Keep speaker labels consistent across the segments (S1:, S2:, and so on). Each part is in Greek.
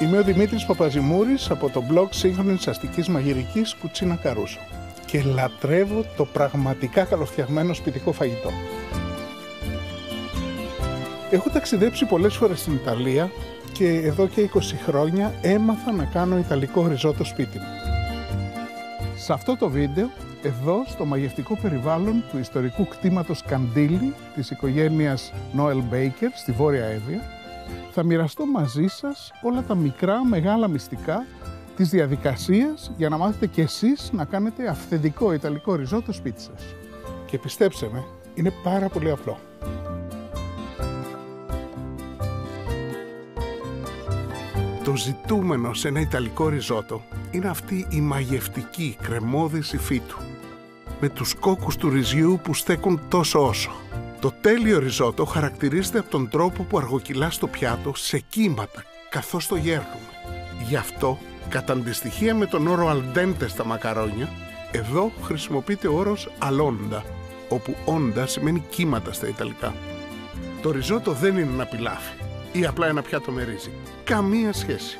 S1: Είμαι ο Δημήτρης Παπαζημούρης από το blog σύγχρονης αστικής μαγειρικής Κουτσίνα Καρούσο και λατρεύω το πραγματικά καλοφτιαγμένο σπιτικό φαγητό. Έχω ταξιδέψει πολλές φορές στην Ιταλία και εδώ και 20 χρόνια έμαθα να κάνω ιταλικό ριζότο σπίτι μου. Σε αυτό το βίντεο, εδώ στο μαγευτικό περιβάλλον του ιστορικού κτήματος Καντήλι της οικογένειας Noel Baker στη Βόρεια Εύβοια, θα μοιραστώ μαζί σας όλα τα μικρά μεγάλα μυστικά της διαδικασίας για να μάθετε κι εσείς να κάνετε αυθεντικό ιταλικό ριζότο σπίτι σας. Και πιστέψτε με, είναι πάρα πολύ απλό. Το ζητούμενο σε ένα ιταλικό ριζότο είναι αυτή η μαγευτική κρεμώδης υφή του, με τους κόκκους του ρυζιού που στέκουν τόσο όσο. Το τέλειο ριζότο χαρακτηρίζεται από τον τρόπο που αργοκυλά στο πιάτο σε κύματα, καθώς το γέρνουμε. Γι' αυτό, κατά αντιστοιχεία με τον όρο al dente στα μακαρόνια, εδώ χρησιμοποιείται ο όρος alonda, όπου όντα σημαίνει κύματα στα Ιταλικά. Το ριζότο δεν είναι ένα πιλάφι ή απλά ένα πιάτο με ρύζι. Καμία σχέση.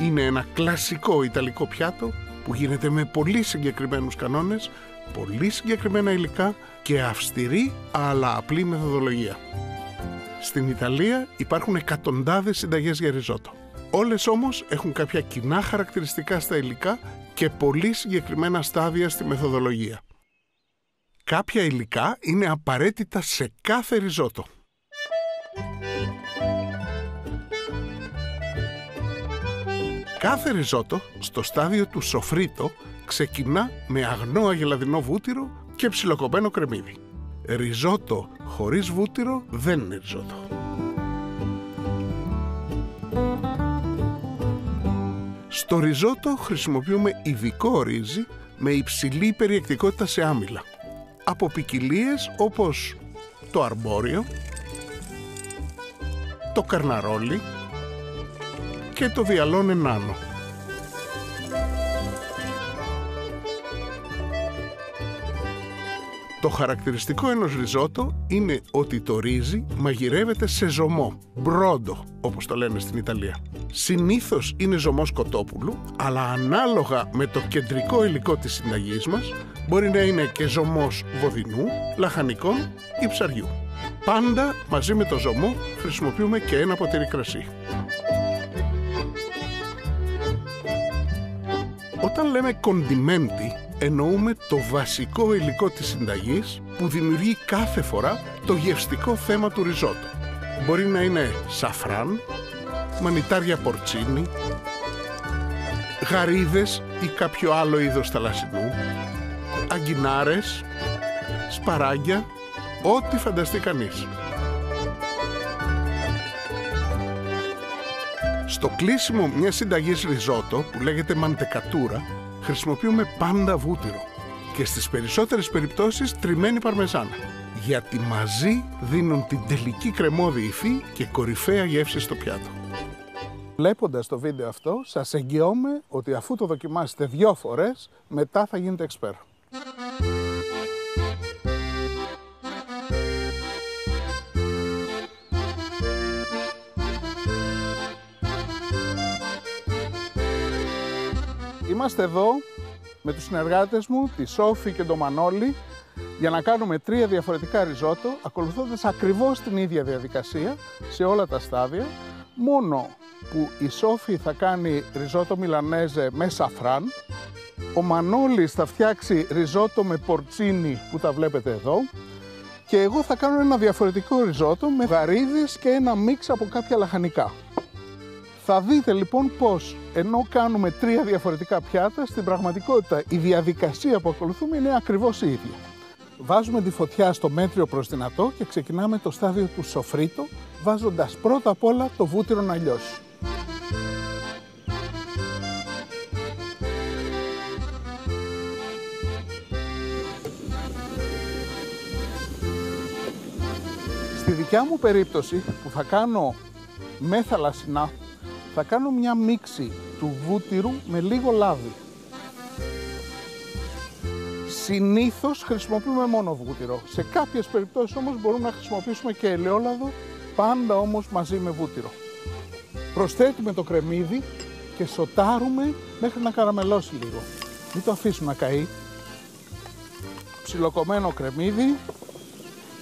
S1: Είναι ένα κλασικό ιταλικό πιάτο που γίνεται με πολύ συγκεκριμένους κανόνες, πολύ συγκεκριμένα υλικά και αυστηρή αλλά απλή μεθοδολογία. Στην Ιταλία υπάρχουν εκατοντάδες συνταγές για ριζότο. Όλες όμως έχουν κάποια κοινά χαρακτηριστικά στα υλικά και πολύ συγκεκριμένα στάδια στη μεθοδολογία. Κάποια υλικά είναι απαραίτητα σε κάθε ριζότο. Κάθε ριζότο στο στάδιο του σοφρίτο ξεκινά με αγνό αγελαδινό βούτυρο και ψιλοκομμένο κρεμμύδι. Ριζότο χωρίς βούτυρο δεν είναι ριζότο. Στο ριζότο χρησιμοποιούμε ειδικό ρύζι με υψηλή περιεκτικότητα σε άμυλα, από ποικιλίες όπως το αρμπόριο, το καρναρόλι και το βιαλόνε νάνο. Το χαρακτηριστικό ενός ριζότο είναι ότι το ρύζι μαγειρεύεται σε ζωμό, μπρόντο όπως το λένε στην Ιταλία. Συνήθως είναι ζωμός κοτόπουλου, αλλά ανάλογα με το κεντρικό υλικό της συνταγής μας, μπορεί να είναι και ζωμός βοδινού, λαχανικών ή ψαριού. Πάντα μαζί με το ζωμό χρησιμοποιούμε και ένα ποτήρι κρασί. Όταν λέμε κοντιμέντι, εννοούμε το βασικό υλικό της συνταγής που δημιουργεί κάθε φορά το γευστικό θέμα του ριζότο. Μπορεί να είναι σαφράν, μανιτάρια πορτσίνι, γαρίδες ή κάποιο άλλο είδος θαλασσινού, αγκινάρες, σπαράγγια, ό,τι φανταστεί κανείς. Στο κλείσιμο μιας συνταγής ριζότο που λέγεται μαντεκατούρα χρησιμοποιούμε πάντα βούτυρο και στις περισσότερες περιπτώσεις τριμμένη παρμεζάνα, γιατί μαζί δίνουν την τελική κρεμώδη υφή και κορυφαία γεύση στο πιάτο. Βλέποντας το βίντεο αυτό, σας εγγυώμαι ότι αφού το δοκιμάσετε 2 φορές, μετά θα γίνετε εξπέρ. Είμαστε εδώ με τους συνεργάτες μου, τη Σόφη και τον Μανώλη, για να κάνουμε 3 διαφορετικά ριζότο, ακολουθώντας ακριβώς την ίδια διαδικασία σε όλα τα στάδια, μόνο που η Σόφη θα κάνει ριζότο μιλανέζε με σαφράν, ο Μανώλης θα φτιάξει ριζότο με πορτσίνι που τα βλέπετε εδώ και εγώ θα κάνω ένα διαφορετικό ριζότο με γαρίδες και ένα μίξ από κάποια λαχανικά. Θα δείτε λοιπόν πως ενώ κάνουμε 3 διαφορετικά πιάτα, στην πραγματικότητα η διαδικασία που ακολουθούμε είναι ακριβώς η ίδια. Βάζουμε τη φωτιά στο μέτριο προς δυνατό και ξεκινάμε το στάδιο του σοφρίτο, βάζοντας πρώτα απ' όλα το βούτυρο να λιώσει. Στη δικιά μου περίπτωση που θα κάνω με θαλασσινά, θα κάνω μια μίξη του βούτυρου με λίγο λάδι. Συνήθως χρησιμοποιούμε μόνο βούτυρο. Σε κάποιες περιπτώσεις όμως μπορούμε να χρησιμοποιήσουμε και ελαιόλαδο, πάντα όμως μαζί με βούτυρο. Προσθέτουμε το κρεμμύδι και σοτάρουμε μέχρι να καραμελώσει λίγο. Μην το αφήσουμε να καεί. Ψιλοκομμένο κρεμμύδι.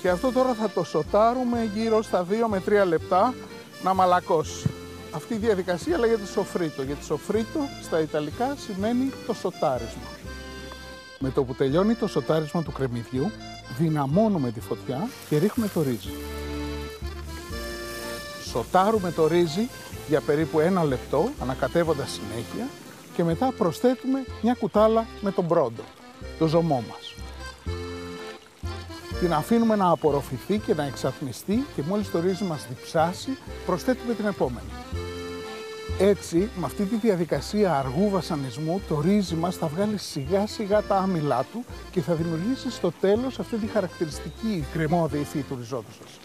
S1: Και αυτό τώρα θα το σοτάρουμε γύρω στα 2 με 3 λεπτά να μαλακώσει. Αυτή η διαδικασία λέγεται σοφρίτο, γιατί σοφρίτο στα Ιταλικά σημαίνει το σοτάρισμα. Με το που τελειώνει το σοτάρισμα του κρεμμυδιού, δυναμώνουμε τη φωτιά και ρίχνουμε το ρύζι. Σοτάρουμε το ρύζι για περίπου 1 λεπτό, ανακατεύοντας συνέχεια, και μετά προσθέτουμε μια κουτάλα με τον μπρόντο, το ζωμό μας. Την αφήνουμε να απορροφηθεί και να εξατμιστεί και μόλις το ρύζι μας διψάσει, προσθέτουμε την επόμενη. Έτσι, με αυτή τη διαδικασία αργού βασανισμού, το ρύζι μας θα βγάλει σιγά σιγά τα άμυλά του και θα δημιουργήσει στο τέλος αυτή τη χαρακτηριστική κρεμώδη υφή του ριζότου σας.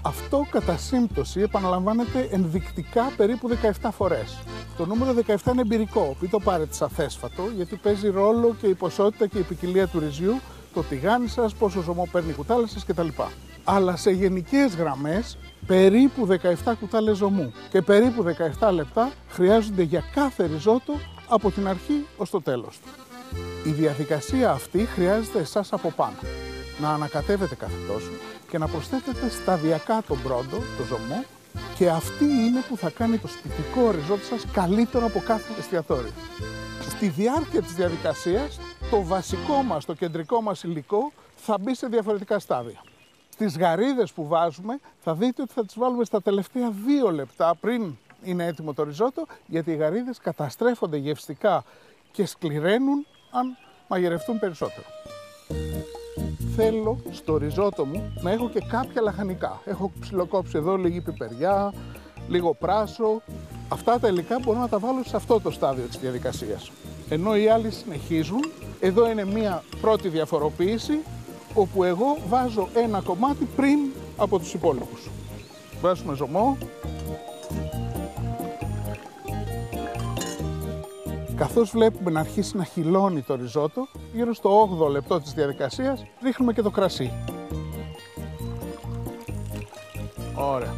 S1: Αυτό κατά σύμπτωση επαναλαμβάνεται ενδεικτικά περίπου 17 φορές. Το νούμερο 17 είναι εμπειρικό, μην το πάρετε σαν θέσφατο, γιατί παίζει ρόλο και η ποσότητα και η ποικιλία του ρυζιού, το τηγάνι σας, πόσο ζωμό παίρνει η κουτάλα σας κτλ. Αλλά σε γενικές γραμμές, περίπου 17 κουτάλες ζωμού και περίπου 17 λεπτά χρειάζονται για κάθε ριζότο από την αρχή ως το τέλος του. Η διαδικασία αυτή χρειάζεται εσάς από πάνω. Να ανακατεύετε κάθε τόσο και να προσθέτετε σταδιακά τον μπρόντο, το ζωμό, και αυτή είναι που θα κάνει το σπιτικό ριζότο σας καλύτερο από κάθε εστιατόριο. Στη διάρκεια της διαδικασίας, το βασικό μας, το κεντρικό μας υλικό θα μπει σε διαφορετικά στάδια. Στις γαρίδες που βάζουμε θα δείτε ότι θα τις βάλουμε στα τελευταία 2 λεπτά πριν είναι έτοιμο το ριζότο, γιατί οι γαρίδες καταστρέφονται γευστικά και σκληραίνουν αν μαγειρευτούν περισσότερο. Θέλω στο ριζότο μου να έχω και κάποια λαχανικά. Έχω ψιλοκόψει εδώ λίγη πιπεριά, λίγο πράσο. Αυτά τα υλικά μπορώ να τα βάλω σε αυτό το στάδιο της διαδικασίας. Ενώ οι άλλοι συνεχίζουν, εδώ είναι μία πρώτη διαφοροποίηση, όπου εγώ βάζω ένα κομμάτι πριν από τους υπόλοιπους. Βάζουμε ζωμό. Καθώς βλέπουμε να αρχίσει να χυλώνει το ριζότο, γύρω στο 8ο λεπτό της διαδικασίας, ρίχνουμε και το κρασί. Ωραία.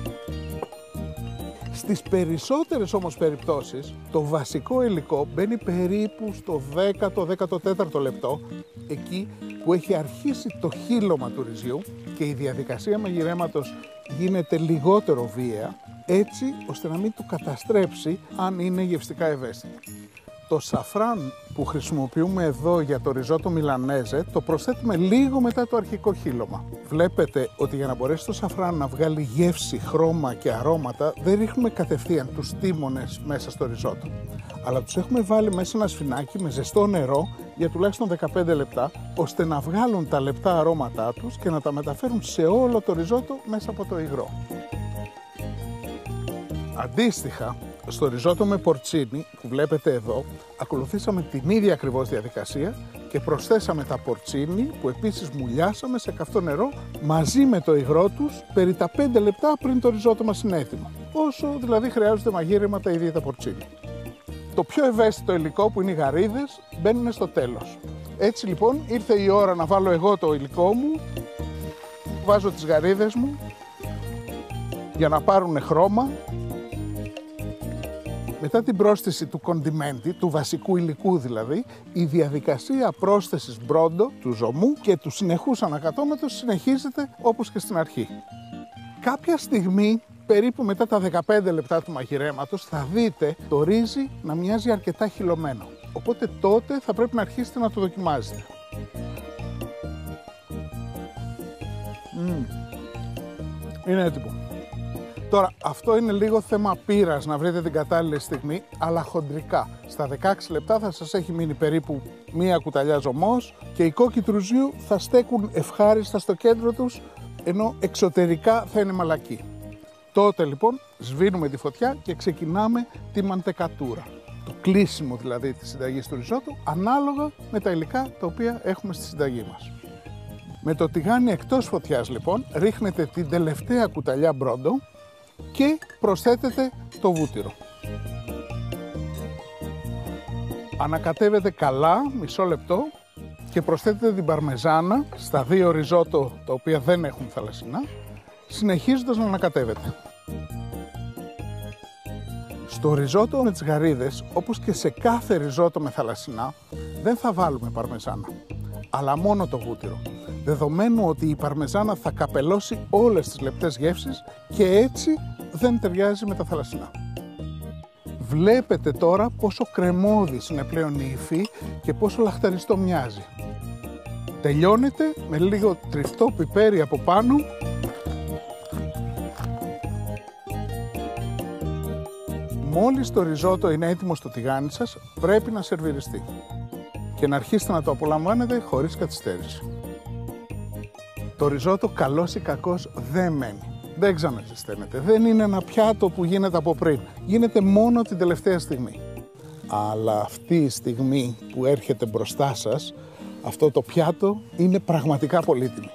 S1: Στις περισσότερες όμως περιπτώσεις, το βασικό υλικό μπαίνει περίπου στο 10ο-14ο λεπτό, εκεί που έχει αρχίσει το χύλωμα του ρυζιού και η διαδικασία μαγειρέματος γίνεται λιγότερο βίαια, έτσι ώστε να μην το καταστρέψει αν είναι γευστικά ευαίσθητο. Το σαφράν που χρησιμοποιούμε εδώ για το ριζότο μιλανέζε το προσθέτουμε λίγο μετά το αρχικό χύλωμα. Βλέπετε ότι για να μπορέσει το σαφράν να βγάλει γεύση, χρώμα και αρώματα δεν ρίχνουμε κατευθείαν τους τίμονες μέσα στο ριζότο. Αλλά τους έχουμε βάλει μέσα σε ένα σφινάκι με ζεστό νερό για τουλάχιστον 15 λεπτά, ώστε να βγάλουν τα λεπτά αρώματά τους και να τα μεταφέρουν σε όλο το ριζότο μέσα από το υγρό. Αντίστοιχα, στο ριζότο με πορτσίνι που βλέπετε εδώ, ακολουθήσαμε την ίδια ακριβώς διαδικασία και προσθέσαμε τα πορτσίνι που επίσης μουλιάσαμε σε καυτό νερό μαζί με το υγρό τους περί τα 5 λεπτά πριν το ριζότο μας είναι έτοιμο. Όσο δηλαδή χρειάζονται μαγείρεμα τα ίδια τα πορτσίνι. Το πιο ευαίσθητο υλικό που είναι οι γαρίδες μπαίνουν στο τέλος. Έτσι λοιπόν ήρθε η ώρα να βάλω εγώ το υλικό μου, βάζω τις γαρίδες μου για να πάρουν χρώμα. Μετά την πρόσθεση του κοντιμέντι, του βασικού υλικού δηλαδή, η διαδικασία πρόσθεσης μπρόντο, του ζωμού και του συνεχούς ανακατώματος συνεχίζεται όπως και στην αρχή. Κάποια στιγμή, περίπου μετά τα 15 λεπτά του μαγειρέματος, θα δείτε το ρύζι να μοιάζει αρκετά χυλωμένο. Οπότε τότε θα πρέπει να αρχίσετε να το δοκιμάζετε. Είναι έτοιμο. Τώρα, αυτό είναι λίγο θέμα πείρας να βρείτε την κατάλληλη στιγμή, αλλά χοντρικά. Στα 16 λεπτά θα σας έχει μείνει περίπου 1 κουταλιά ζωμός και οι κόκκι του ρυζιού θα στέκουν ευχάριστα στο κέντρο τους, ενώ εξωτερικά θα είναι μαλακοί. Τότε λοιπόν σβήνουμε τη φωτιά και ξεκινάμε τη μαντεκατούρα. Το κλείσιμο δηλαδή της συνταγής του ριζότου, ανάλογα με τα υλικά τα οποία έχουμε στη συνταγή μας. Με το τηγάνι εκτός φωτιάς λοιπόν, ρίχνετε την τελευταία κουταλιά μπρόντο και προσθέτετε το βούτυρο. Ανακατεύετε καλά, μισό λεπτό, και προσθέτετε την παρμεζάνα στα 2 ριζότο τα οποία δεν έχουν θαλασσινά, συνεχίζοντας να ανακατεύετε. Στο ριζότο με τις γαρίδες, όπως και σε κάθε ριζότο με θαλασσινά, δεν θα βάλουμε παρμεζάνα, αλλά μόνο το βούτυρο, δεδομένου ότι η παρμεζάνα θα καπελώσει όλες τις λεπτές γεύσεις και έτσι δεν ταιριάζει με τα θαλασσινά. Βλέπετε τώρα πόσο κρεμώδης είναι πλέον η υφή και πόσο λαχταριστό μοιάζει. Τελειώνεται με λίγο τριφτό πιπέρι από πάνω. Μόλις το ριζότο είναι έτοιμο στο τηγάνι σας, πρέπει να σερβιριστεί και να αρχίσετε να το απολαμβάνετε χωρίς καθυστέρηση. Το ριζότο καλός ή κακός δεν μένει. Δεν ξαναζεσταίνεται. Δεν είναι ένα πιάτο που γίνεται από πριν. Γίνεται μόνο την τελευταία στιγμή. Αλλά αυτή η στιγμή που έρχεται μπροστά σας, αυτό το πιάτο είναι πραγματικά πολύτιμη.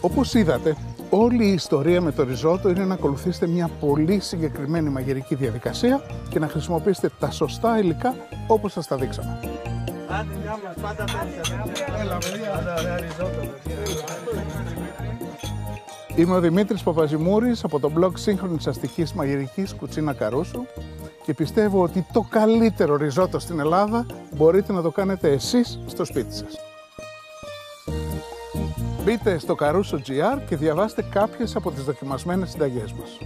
S1: Όπως είδατε, όλη η ιστορία με το ριζότο είναι να ακολουθήσετε μια πολύ συγκεκριμένη μαγειρική διαδικασία και να χρησιμοποιήσετε τα σωστά υλικά όπως σας τα δείξαμε. Είμαι ο Δημήτρης Παπαζημούρης από το blog σύγχρονης αστικής μαγειρικής Κουτσίνα Καρούσου και πιστεύω ότι το καλύτερο ριζότο στην Ελλάδα μπορείτε να το κάνετε εσείς στο σπίτι σας. Μπείτε στο Caruso.gr και διαβάστε κάποιες από τις δοκιμασμένες συνταγές μας.